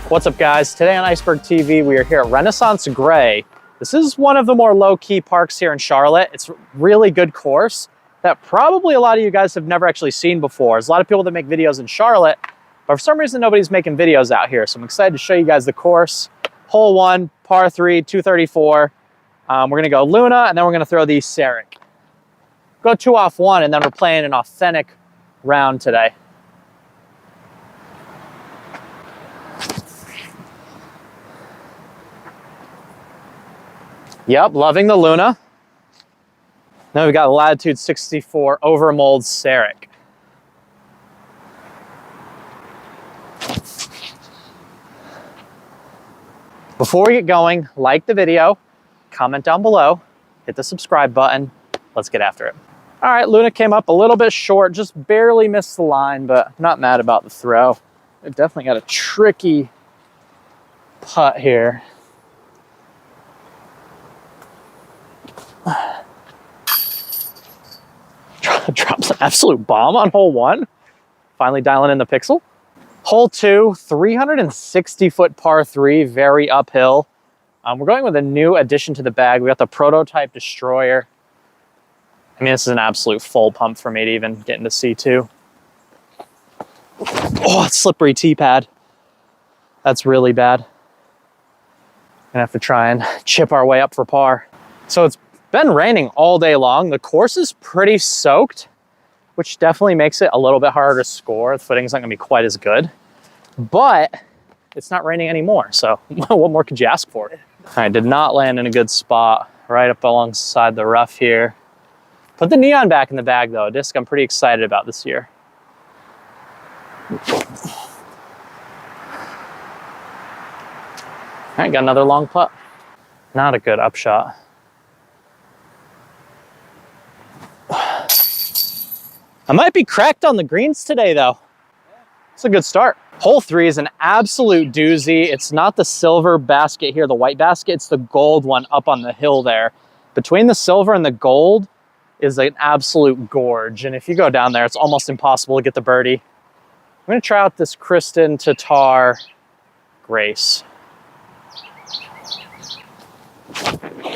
What's up, guys? Today on Iceberg TV, we are here at Renaissance Gray. This is one of the more low-key parks here in Charlotte. It's a really good course that probably a lot of you guys have never actually seen before. There's a lot of people that make videos in Charlotte, but for some reason, nobody's making videos out here. So I'm excited to show you guys the course. Hole 1, par 3, 234. We're gonna go Luna, and then we're gonna throw the Seric. Go 2 off 1, and then we're playing an authentic round today. Yep, loving the Luna. Now we've got Latitude 64 overmold Seric. Before we get going, like the video, comment down below, hit the subscribe button. Let's get after it. All right, Luna came up a little bit short, just barely missed the line, but not mad about the throw. It definitely got a tricky putt here. Drops an absolute bomb on hole 1. Finally dialing in the pixel. Hole 2, 360-foot par 3, very uphill. We're going with a new addition to the bag. We got the Prototype Destroyer. I mean, this is an absolute full pump for me to even get into C2. Oh, it's slippery tee pad. That's really bad. Gonna have to try and chip our way up for par. So it's been raining all day long. The course is pretty soaked, which definitely makes it a little bit harder to score. The footing's not gonna be quite as good, but it's not raining anymore. So what more could you ask for? All right, did not land in a good spot right up alongside the rough here. Put the neon back in the bag though, a disc I'm pretty excited about this year. All right, got another long putt. Not a good upshot. I might be cracked on the greens today though. It's a good start. Hole 3 is an absolute doozy. It's not the silver basket here, the white basket, it's the gold one up on the hill there. Between the silver and the gold is an absolute gorge. And if you go down there, it's almost impossible to get the birdie. I'm gonna try out this Kristen Tatar Grace.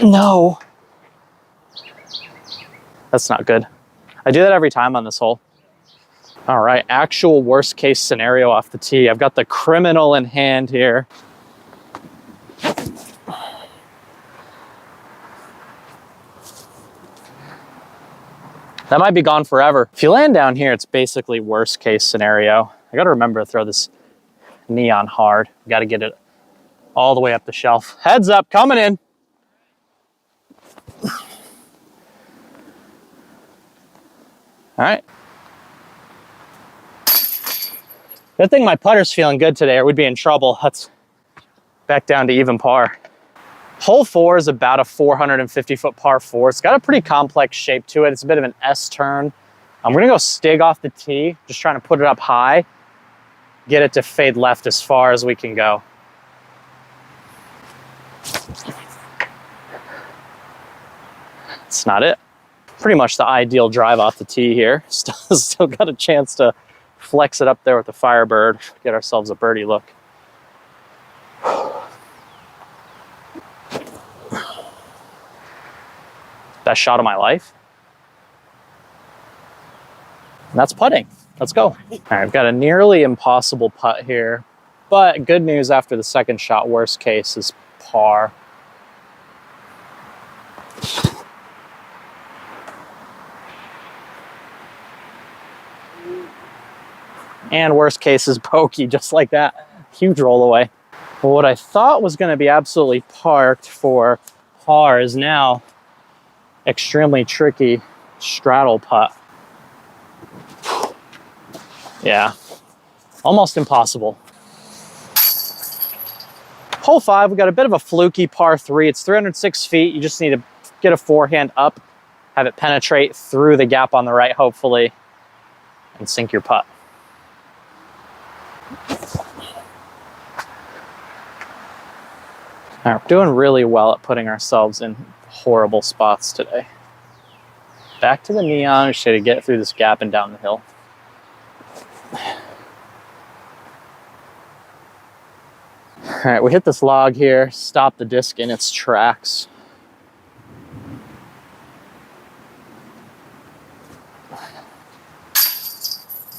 No. That's not good. I do that every time on this hole. All right, actual worst case scenario off the tee. I've got the criminal in hand here. That might be gone forever. If you land down here, it's basically worst case scenario. I gotta remember to throw this neon hard. Gotta get it all the way up the shelf. Heads up, coming in. All right. Good thing my putter's feeling good today or we'd be in trouble. Let's back down to even par. Hole 4 is about a 450-foot par 4. It's got a pretty complex shape to it. It's a bit of an S turn. I'm gonna go stig off the tee, just trying to put it up high, get it to fade left as far as we can go. That's not it. Pretty much the ideal drive off the tee here. Still got a chance to flex it up there with the Firebird, get ourselves a birdie look. Best shot of my life. And that's putting. Let's go. All right, I've got a nearly impossible putt here, but good news after the second shot, worst case is par. And worst case is bogey, just like that. Huge roll away. Well, what I thought was going to be absolutely parked for par is now extremely tricky straddle putt. Yeah, almost impossible. Hole 5, we got a bit of a fluky par 3. It's 306 feet. You just need to get a forehand up, have it penetrate through the gap on the right, hopefully, and sink your putt. All right, we're doing really well at putting ourselves in horrible spots today. Back to the neon, just to get through this gap and down the hill. All right, we hit this log here, stop the disc in its tracks.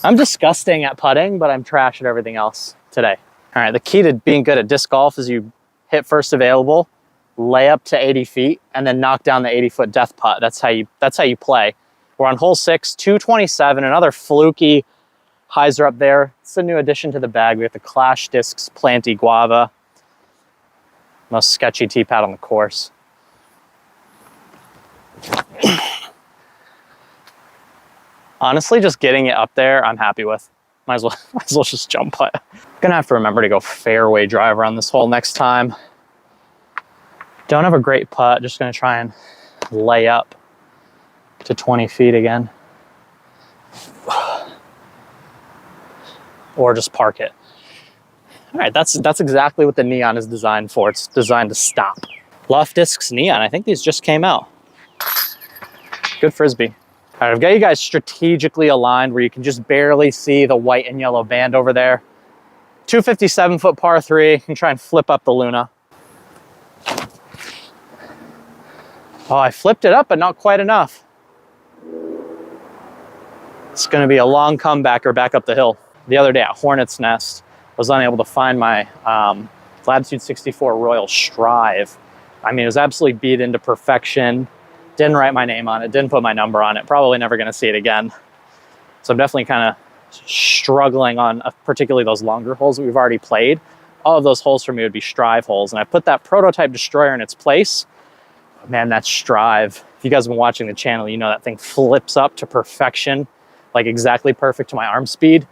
I'm disgusting at putting, but I'm trash at everything else today. All right, the key to being good at disc golf is you hit first available, lay up to 80 feet, and then knock down the 80-foot death putt. That's how you play. We're on hole 6, 227, another fluky hyzer up there. It's a new addition to the bag. We have the Clash Discs Planty Guava. Most sketchy tee pad on the course. Honestly, just getting it up there, I'm happy with. Might as well just jump putt. Gonna have to remember to go fairway driver on this hole next time. Don't have a great putt, just gonna try and lay up to 20 feet again. Or just park it. All right, that's exactly what the neon is designed for. It's designed to stop. Loft Discs Neon, I think these just came out. Good Frisbee. All right, I've got you guys strategically aligned where you can just barely see the white and yellow band over there. 257-foot par 3, you can try and flip up the Luna. Oh, I flipped it up, but not quite enough. It's gonna be a long comeback or back up the hill. The other day at Hornet's Nest, I was unable to find my Latitude 64 Royal Strive. I mean, it was absolutely beat into perfection. Didn't write my name on it, didn't put my number on it. Probably never gonna see it again. So I'm definitely kind of struggling on particularly those longer holes that we've already played. All of those holes for me would be Strive holes. And I put that prototype destroyer in its place. Man, that Strive, if you guys have been watching the channel, you know that thing flips up to perfection, like exactly perfect to my arm speed.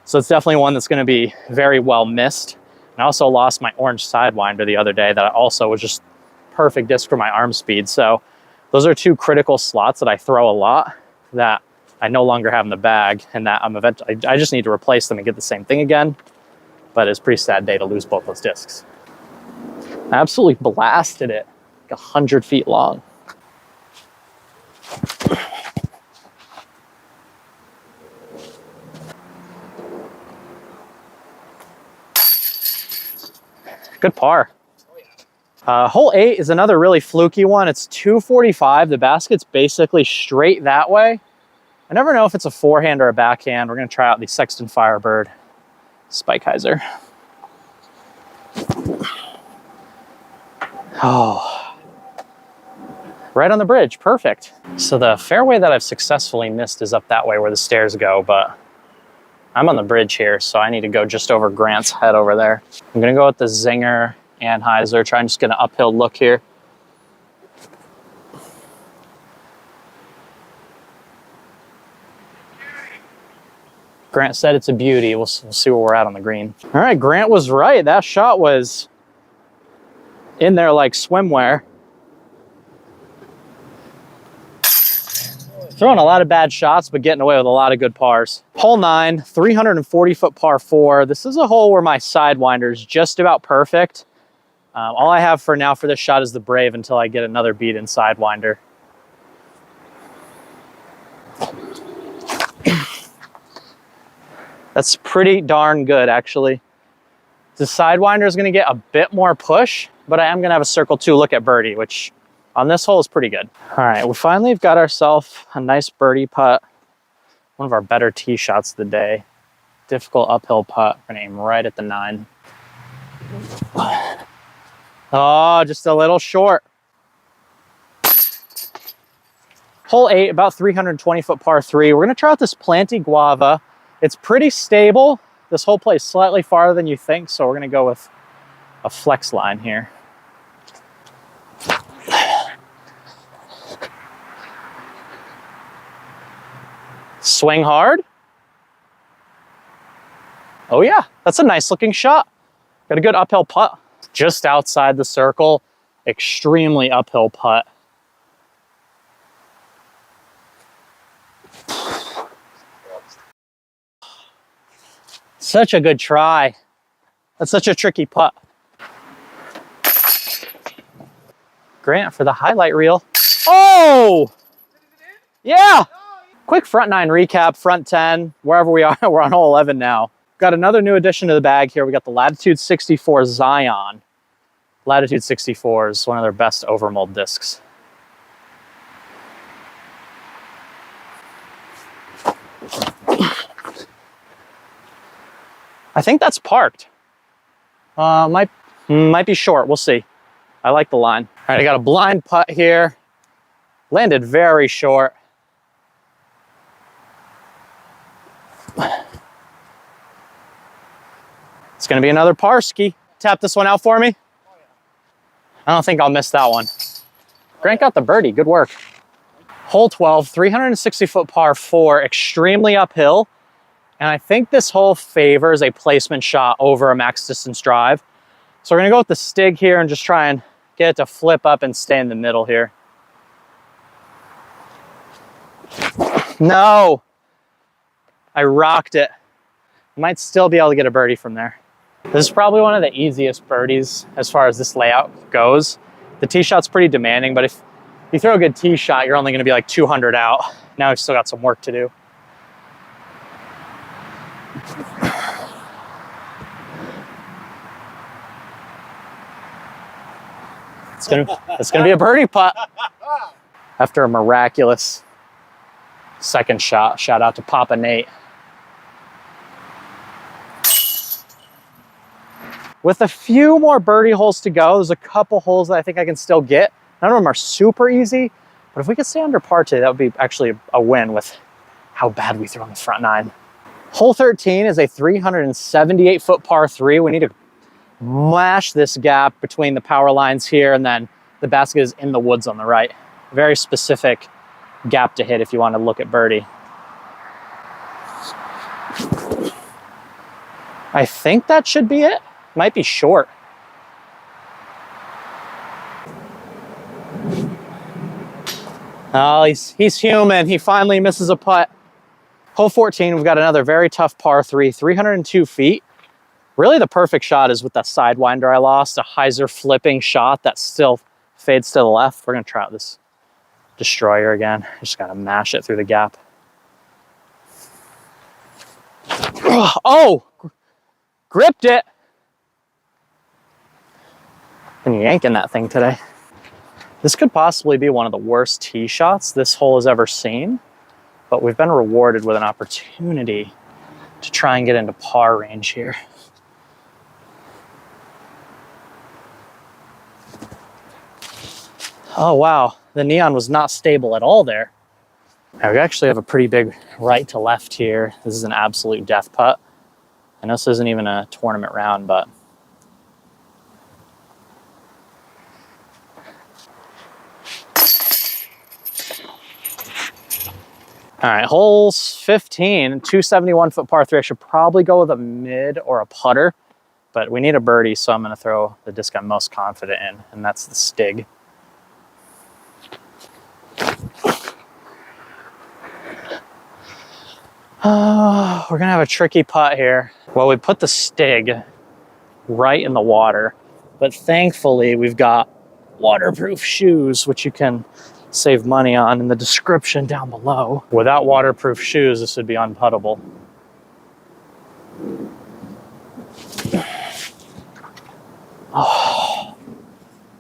So it's definitely one that's gonna be very well missed. And I also lost my orange Sidewinder the other day that also was just perfect disc for my arm speed. So those are two critical slots that I throw a lot that I no longer have in the bag, and that I just need to replace them and get the same thing again. But it's a pretty sad day to lose both those discs. I absolutely blasted it, like 100 feet long. Good par. Hole 8 is another really fluky one. It's 245. The basket's basically straight that way. I never know if it's a forehand or a backhand. We're gonna try out the Sexton Firebird Spike hyzer. Oh, right on the bridge, perfect. So the fairway that I've successfully missed is up that way where the stairs go, but I'm on the bridge here, so I need to go just over Grant's head over there. I'm gonna go with the Zinger and hyzer, try and just get an uphill look here. Grant said it's a beauty. We'll see where we're at on the green. All right, Grant was right. That shot was in there like swimwear. Throwing a lot of bad shots, but getting away with a lot of good pars. Hole 9, 340-foot par 4. This is a hole where my Sidewinder is just about perfect. All I have for now for this shot is the Brave until I get another beat in Sidewinder. That's pretty darn good, actually. The Sidewinder is gonna get a bit more push, but I am gonna have a circle 2 look at birdie, which on this hole is pretty good. All right, we finally have got ourselves a nice birdie putt. One of our better tee shots of the day. Difficult uphill putt. We're gonna aim right at the 9. Oh, just a little short. Hole 8, about 320-foot par 3. We're gonna try out this Planty Guava. It's pretty stable. This hole plays slightly farther than you think, so we're gonna go with a flex line here. Swing hard. Oh yeah, that's a nice looking shot. Got a good uphill putt. Just outside the circle, extremely uphill putt. Such a good try. That's such a tricky putt. Grant for the highlight reel. Oh! Yeah! Quick front 9 recap, front 10, wherever we are, we're on hole 11 now. Got another new addition to the bag here. We got the Latitude 64 Zion. Latitude 64 is one of their best overmold discs. I think that's parked. Might be short, we'll see. I like the line. All right, I got a blind putt here. Landed very short. It's gonna be another par ski. Tap this one out for me. I don't think I'll miss that one. Grant got the birdie, good work. Hole 12, 360-foot par 4, extremely uphill. And I think this hole favors a placement shot over a max distance drive. So we're gonna go with the Stig here and just try and get it to flip up and stay in the middle here. No, I rocked it. Might still be able to get a birdie from there. This is probably one of the easiest birdies as far as this layout goes. The tee shot's pretty demanding, but if you throw a good tee shot, you're only gonna be like 200 out. Now we've still got some work to do. It's gonna be a birdie putt. After a miraculous second shot, shout out to Papa Nate. With a few more birdie holes to go, there's a couple holes that I think I can still get. None of them are super easy, but if we could stay under par today, that would be actually a win with how bad we threw on the front 9. Hole 13 is a 378-foot par 3. We need to mash this gap between the power lines here, and then the basket is in the woods on the right. Very specific gap to hit if you want to look at birdie. I think that should be it. Might be short. Oh, he's human. He finally misses a putt. Hole 14, we've got another very tough par 3, 302 feet. Really the perfect shot is with that sidewinder I lost, a hyzer flipping shot that still fades to the left. We're gonna try out this destroyer again. Just gotta mash it through the gap. Oh, gripped it. Been yanking that thing today. This could possibly be one of the worst tee shots this hole has ever seen, but we've been rewarded with an opportunity to try and get into par range here. Oh wow, the neon was not stable at all there. Now we actually have a pretty big right to left here. This is an absolute death putt. I know this isn't even a tournament round, but all right, holes 15, 271-foot par 3. I should probably go with a mid or a putter, but we need a birdie, so I'm gonna throw the disc I'm most confident in, and that's the Stig. Oh, we're gonna have a tricky putt here. Well, we put the Stig right in the water, but thankfully we've got waterproof shoes, which you can save money on in the description down below. Without waterproof shoes, this would be unputtable. Oh,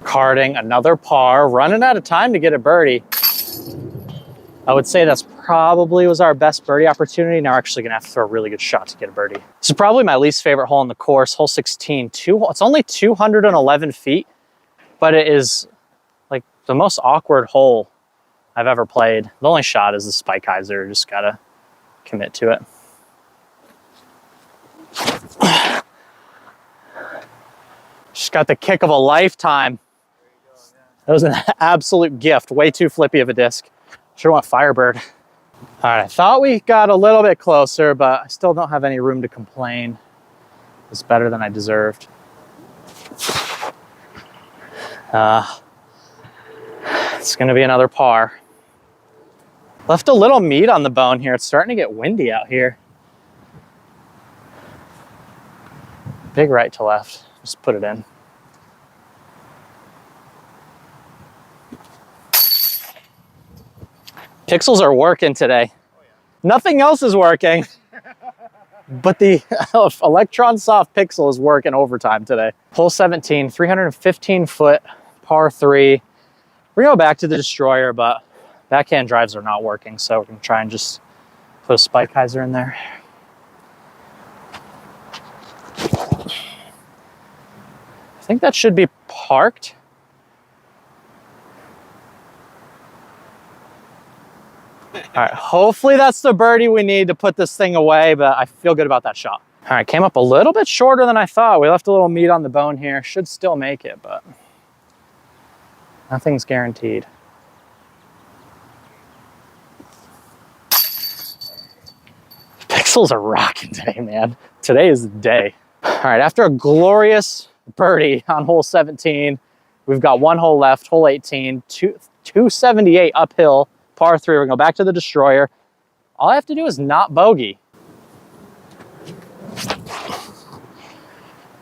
carding another par, running out of time to get a birdie. I would say that's probably was our best birdie opportunity. Now we're actually gonna have to throw a really good shot to get a birdie. This is probably my least favorite hole in the course, hole 16. It's only 211 feet, but it is like the most awkward hole I've ever played. The only shot is the spike hyzer, just gotta commit to it. Just got the kick of a lifetime. That was an absolute gift, way too flippy of a disc. Sure want Firebird. All right, I thought we got a little bit closer, but I still don't have any room to complain. It's better than I deserved. It's gonna be another par. Left a little meat on the bone here. It's starting to get windy out here. Big right to left, just put it in. Pixels are working today. Nothing else is working, but the Electron Soft Pixel is working overtime today. Hole 17, 315 foot, par 3. We're gonna go back to the Destroyer, but backhand drives are not working, so we're gonna try and just put a Spike Hyzer in there. I think that should be parked. All right, hopefully that's the birdie we need to put this thing away, but I feel good about that shot. All right, came up a little bit shorter than I thought. We left a little meat on the bone here. Should still make it, but nothing's guaranteed. Pixels are rocking today, man. Today is the day. All right, after a glorious birdie on hole 17, we've got one hole left, hole 18, 278 uphill. Par 3, we're gonna go back to the Destroyer. All I have to do is not bogey.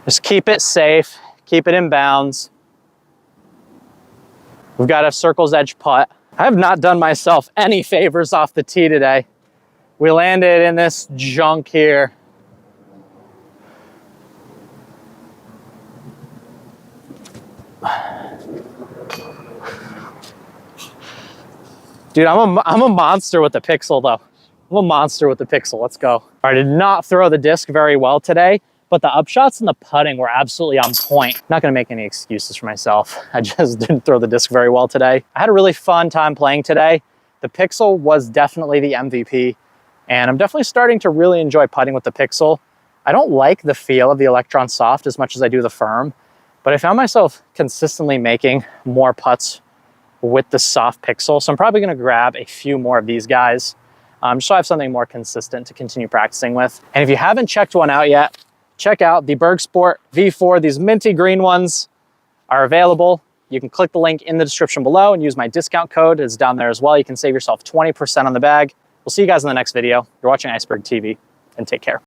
Just keep it safe, keep it in bounds. We've got a circle's edge putt. I have not done myself any favors off the tee today. We landed in this junk here. Dude, I'm a monster with the Pixel though. I'm a monster with the Pixel, let's go. I did not throw the disc very well today, but the upshots and the putting were absolutely on point. Not gonna make any excuses for myself. I just didn't throw the disc very well today. I had a really fun time playing today. The Pixel was definitely the MVP, and I'm definitely starting to really enjoy putting with the Pixel. I don't like the feel of the Electron Soft as much as I do the Firm, but I found myself consistently making more putts with the Soft Pixel. So I'm probably gonna grab a few more of these guys, just so I have something more consistent to continue practicing with. And if you haven't checked one out yet, check out the Berg Sport V4. These minty green ones are available. You can click the link in the description below and use my discount code. It's down there as well. You can save yourself 20% on the bag. We'll see you guys in the next video. You're watching Iceberg TV, and take care.